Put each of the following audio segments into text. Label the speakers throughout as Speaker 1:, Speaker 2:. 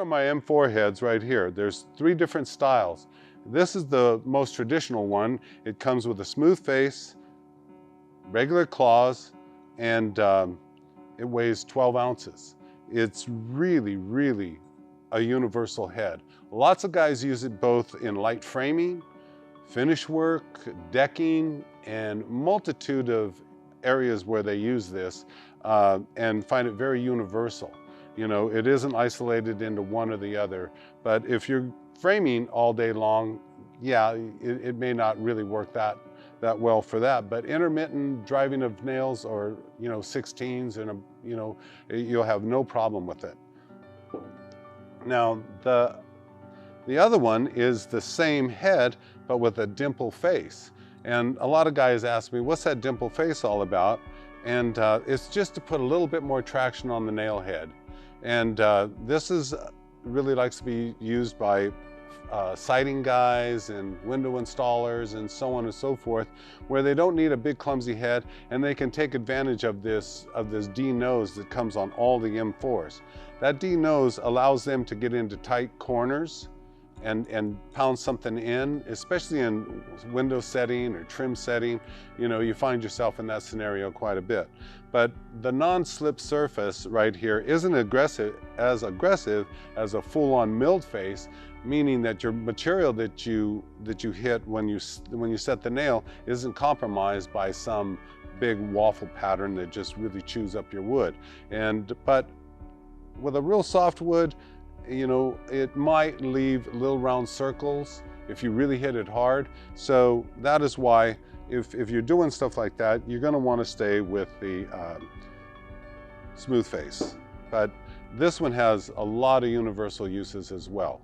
Speaker 1: Here are my M4 heads right here. There's 3 different styles. This is the most traditional one. It comes with a smooth face, regular claws, and it weighs 12 ounces. It's really, really a universal head. Lots of guys use it both in light framing, finish work, decking, and multitude of areas where they use this and find it very universal. You know, it isn't isolated into one or the other, but if you're framing all day long, yeah, it may not really work that well for that. But intermittent driving of nails or, you know, 16s and, you know, you'll have no problem with it. Now, the other one is the same head, but with a dimple face. And a lot of guys ask me, what's that dimple face all about? And it's just to put a little bit more traction on the nail head. And this is really likes to be used by siding guys and window installers and so on and so forth, where they don't need a big clumsy head and they can take advantage of this D nose that comes on all the M4s. That D nose allows them to get into tight corners and pound something in, especially in window setting or trim setting. You know, you find yourself in that scenario quite a bit. But the non-slip surface right here isn't as aggressive as a full-on milled face, meaning that your material that you hit when you set the nail isn't compromised by some big waffle pattern that just really chews up your wood. But with a real soft wood, you know, it might leave little round circles if you really hit it hard. So that is why if you're doing stuff like that, you're going to want to stay with the smooth face. But this one has a lot of universal uses as well.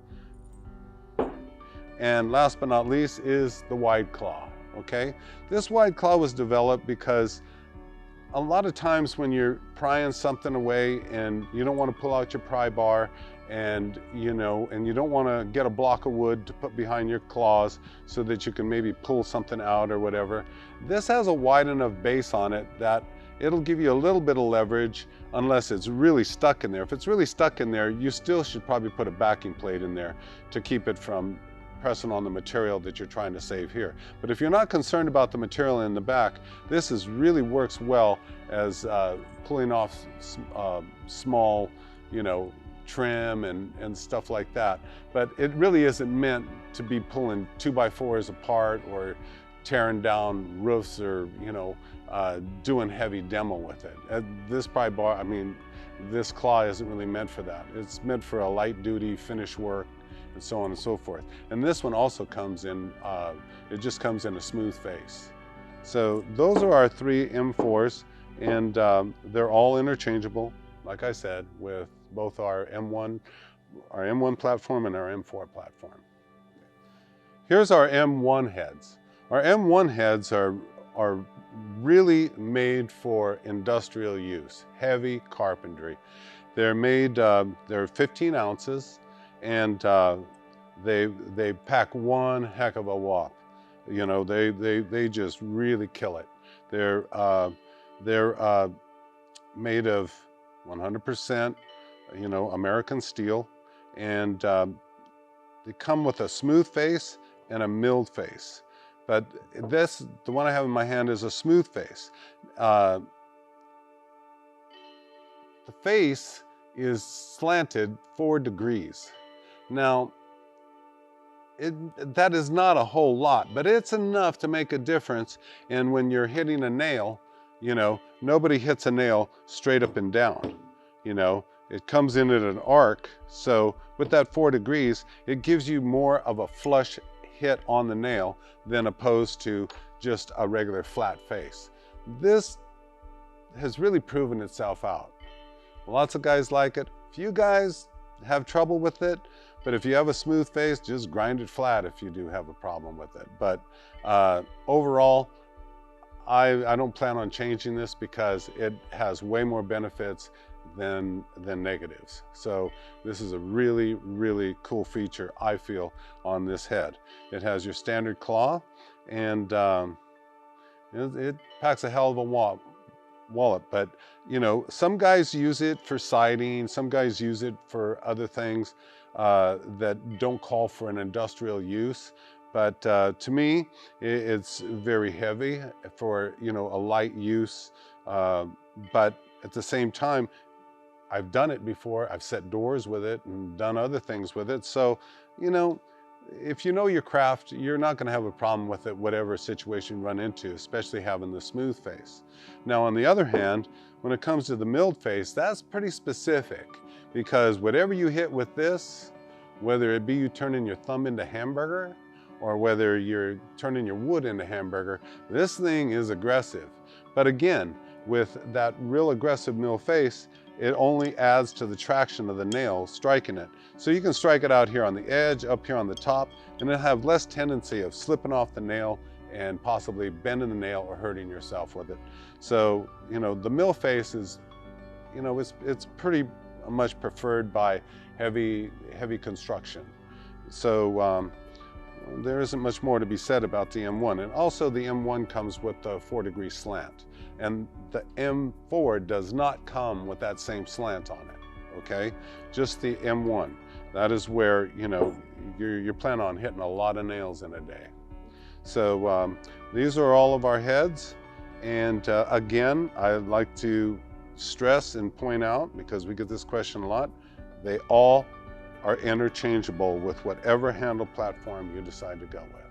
Speaker 1: And last but not least is the wide claw. Okay, this wide claw was developed because a lot of times when you're prying something away and you don't want to pull out your pry bar, and you don't want to get a block of wood to put behind your claws so that you can maybe pull something out or whatever, this has a wide enough base on it that it'll give you a little bit of leverage unless it's really stuck in there. If it's really stuck in there, you still should probably put a backing plate in there to keep it from pressing on the material that you're trying to save here. But if you're not concerned about the material in the back, this really works well as pulling off small, you know, trim and stuff like that. But it really isn't meant to be pulling 2x4s apart or tearing down roofs or, you know, doing heavy demo with it. This pry bar, I mean, this claw isn't really meant for that. It's meant for a light duty finish work and so on and so forth. And this one also comes in, it just comes in a smooth face. So those are our 3 M4s, and they're all interchangeable, like I said, with both our M1 platform and our M4 platform. Here's our M1 heads. Our M1 heads are really made for industrial use, heavy carpentry. They're made, they're 15 ounces, and they pack one heck of a whop. You know, they just really kill it. They're made of 100%, you know, American steel, and they come with a smooth face and a milled face. But the one I have in my hand is a smooth face. The face is slanted 4 degrees. Now, that is not a whole lot, but it's enough to make a difference. And when you're hitting a nail, you know, nobody hits a nail straight up and down. You know, it comes in at an arc. So with that 4 degrees, it gives you more of a flush hit on the nail than opposed to just a regular flat face. This has really proven itself out. Lots of guys like it. Few guys have trouble with it, but if you have a smooth face, just grind it flat if you do have a problem with it. But overall, I don't plan on changing this because it has way more benefits than negatives. So this is a really, really cool feature, I feel, on this head. It has your standard claw, and it packs a hell of a whop. wallet. But you know, some guys use it for siding, some guys use it for other things that don't call for an industrial use. But to me, it's very heavy for, you know, a light use. But at the same time, I've done it before. I've set doors with it and done other things with it. So, you know, if you know your craft, you're not going to have a problem with it, whatever situation you run into, especially having the smooth face. Now, on the other hand, when it comes to the milled face, that's pretty specific, because whatever you hit with this, whether it be you turning your thumb into hamburger or whether you're turning your wood into hamburger, this thing is aggressive. But again, with that real aggressive mill face, it only adds to the traction of the nail striking it. So you can strike it out here on the edge, up here on the top, and it'll have less tendency of slipping off the nail and possibly bending the nail or hurting yourself with it. So, you know, the mill face is, you know, it's pretty much preferred by heavy construction. So there isn't much more to be said about the M1. And also the M1 comes with the 4-degree slant. And the M4 does not come with that same slant on it, okay? Just the M1. That is where, you know, you're planning on hitting a lot of nails in a day. So these are all of our heads. And again, I'd like to stress and point out, because we get this question a lot, they all are interchangeable with whatever handle platform you decide to go with.